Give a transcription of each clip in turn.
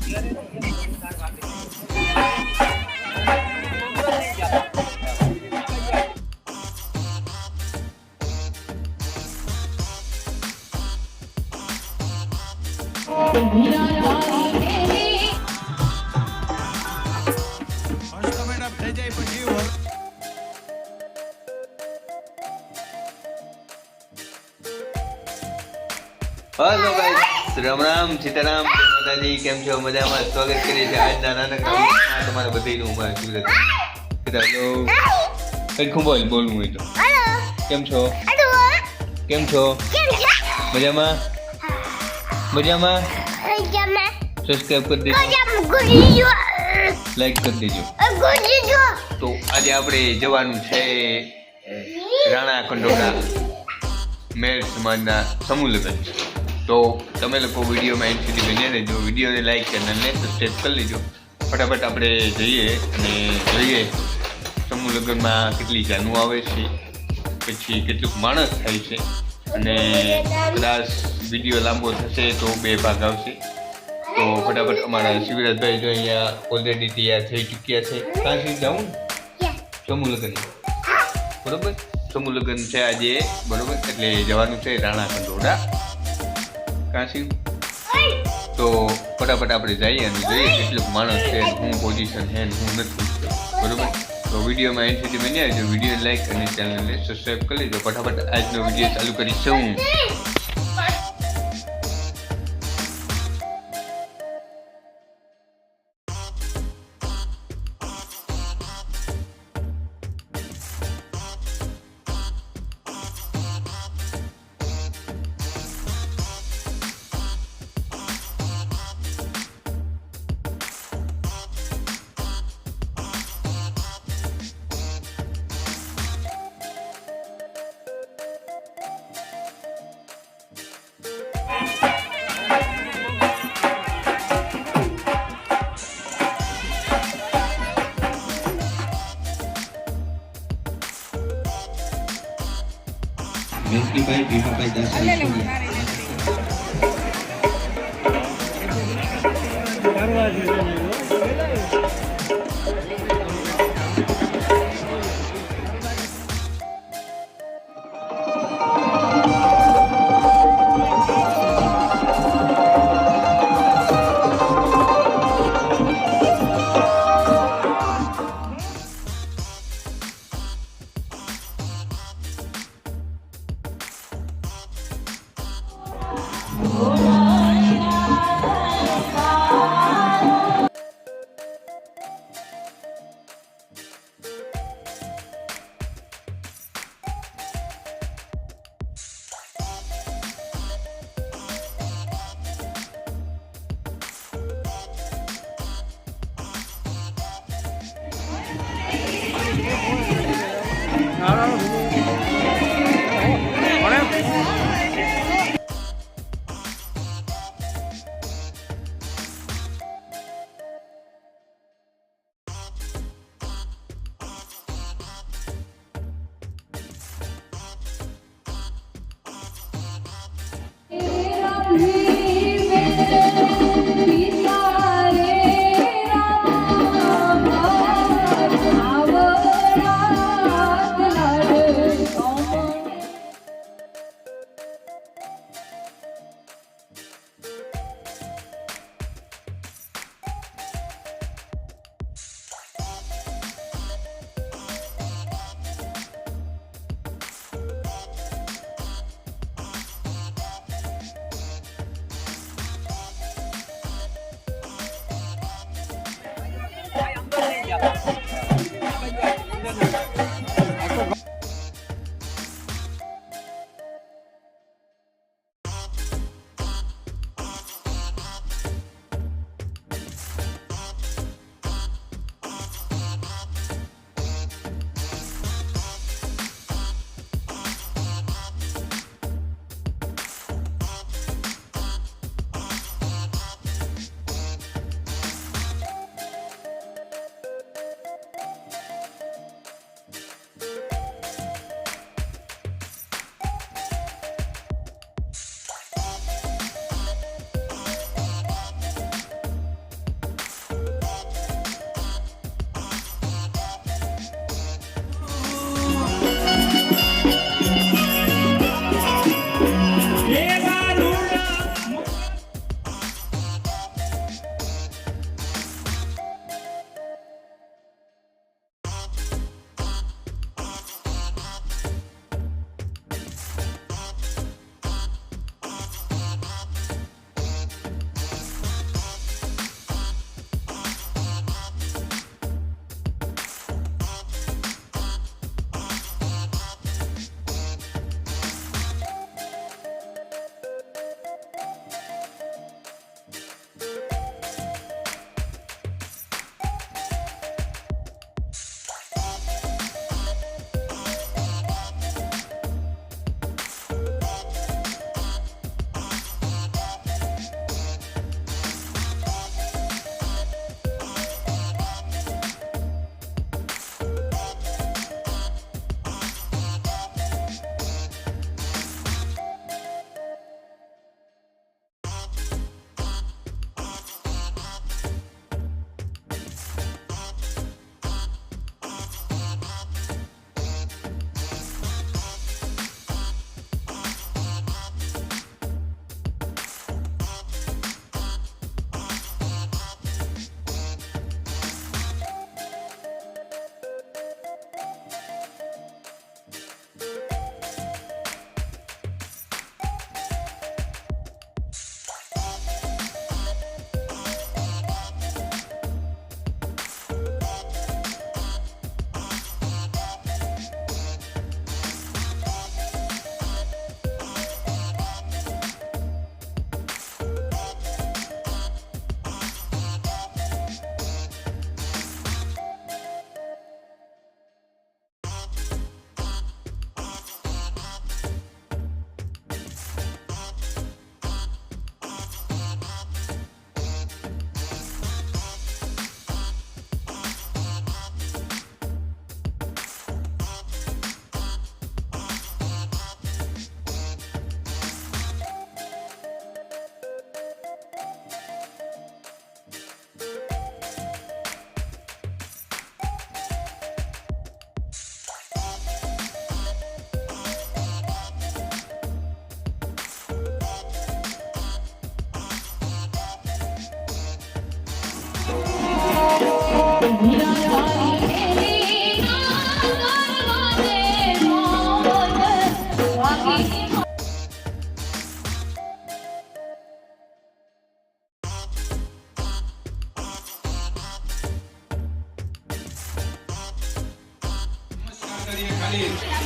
Hello guys, Ram Ram Sitaram माताजी, केम छो? मजामां? स्वागत કરીએ છીએ આજના નાનકડા વ્લોગમાં તમારા બધાયનું હું સુરત હેલો કઈ ખું બોલવું હોય તો હેલો કેમ છો? કેમ છો? મજામાં મજામાં સબસ્ક્રાઇબ કરી દેજો, લાઈક કરી દેજો। તો આજે આપણે જવાનું છે રાણા કંડોળા મેર સમાજના સમૂહ લગ્ન। તો તમે લોકો વિડીયોમાં એન્ડ સુધી બન્યા રહેજો, વિડીયોને લાઈક ચેનલને સબસ્ક્રાઈબ કરી લેજો। ફટાફટ આપણે જઈએ અને જોઈએ સમૂહ લગ્નમાં કેટલી જાનું આવે છે, પછી કેટલુંક માણસ થાય છે, અને કદાચ વિડીયો લાંબો થશે તો 2 ભાગ આવશે। તો ફટાફટ અમારા શિવરાજભાઈ જો અહીંયા ઓલરેડી તૈયાર થઈ ચૂક્યા છે। કાંથી જાઉં સમૂહ લગ્ન બરોબર, સમૂહ લગ્ન છે આજે બરોબર, એટલે જવાનું છે રાણા કંડોળા કાશી। તો ફટાફટ આપણે જઈએ અને જોઈએ કેટલું માણસ છે, હું પોઝિશન છે ને હું નથી બરોબર। તો વિડીયોમાં એન્ડ સુધી બન્યા રહેજો, વિડીયો લાઈક અને ચેનલને સબસ્ક્રાઈબ કરી લેજો। ફટાફટ આજનો વિડીયો ચાલુ કરીશું। વેંકટીભાઈ ભીમાભાઈ દાસરી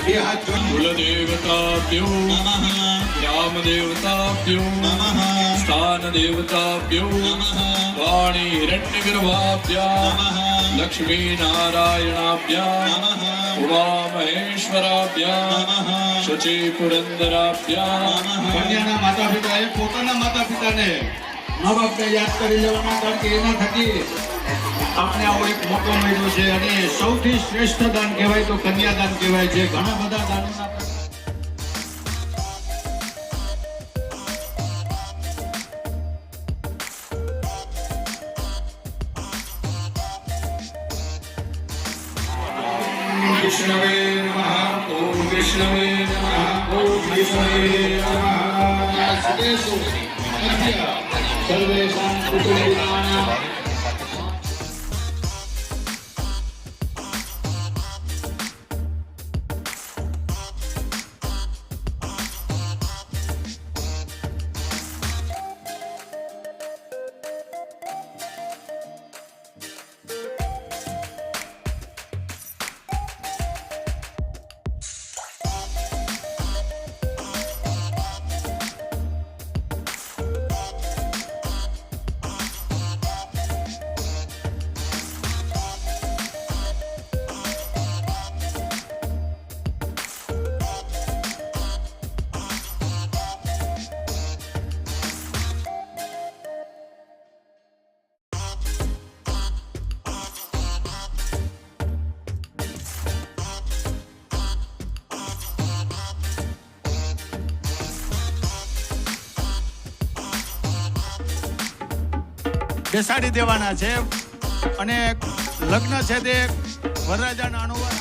બે હાથ જોડી कुलदेवताभ्यो નમઃ ग्रामदेवताभ्यो नमः स्थानदेवताभ्यो वाणी हिरण्यगर्भाभ्यां नमः लक्ष्मीनारायणाभ्यां नमः उमामहेश्वराभ्यां नमः शुचिपुरन्दराभ्यां કન્યાના માતા પિતાએ પોતાના માતા પિતાને મા બાપને યાદ કરી લેવાના, કારણ કે એના થકી આપણે આવો એક મોકો મળ્યો છે અને સૌથી શ્રેષ્ઠ દાન કહેવાય તો કન્યાદાન કહેવાય છે. ઘણા બધા દાનોના विष्णवे नमः ओम विष्णवे नमः ओम विष्णवे नमः સર્વેષાં કુટુંબિનાં બેસાડી દેવાના છે અને લગ્ન છે તે વરરાજાના અનુવાદ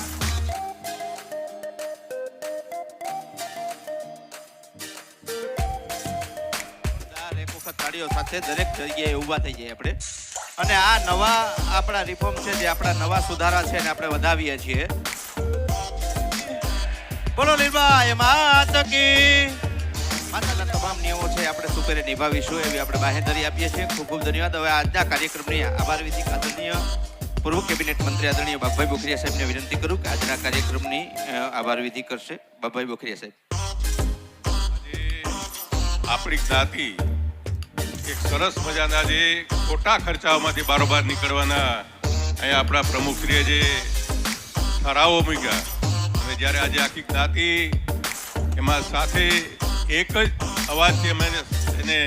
એક વખત તાળીઓ સાથે દરેક જગ્યાએ ઊભા થઈ જાય આપણે. અને આ નવા આપણા રિફોર્મ છે, જે આપણા નવા સુધારા છે ને આપણે વધાવીએ છીએ. બોલો લીલબાઈ માત કી. માતાના તમામ નિયમો છે આપણે સુપેરે નિભાવીશું એવી આપણે બાહેંધરી આપીએ છીએ. ખૂબ ખૂબ ધન્યવાદ. હવે આજના કાર્યક્રમની આભાર વિધિ આદરણીય પૂર્વ કેબિનેટ મંત્રી આદરણીય બાબુભાઈ બોખરીયા સાહેબને વિનંતી કરું કે આજના કાર્યક્રમની આભાર વિધિ કરશે. બાબુભાઈ બોખરીયા સાહેબ. આપણી જ્ઞાતિ એક સરસ મજાના જે ખોટા ખર્ચાઓમાંથી બારોબાર નીકળવાના અહીંયા આપણા પ્રમુખશ્રીએ જે ઠરાવો મૂક્યા, અને જ્યારે આજે આખી જ્ઞાતિ એમાં સાથે એક જ અવાજથી અમે એને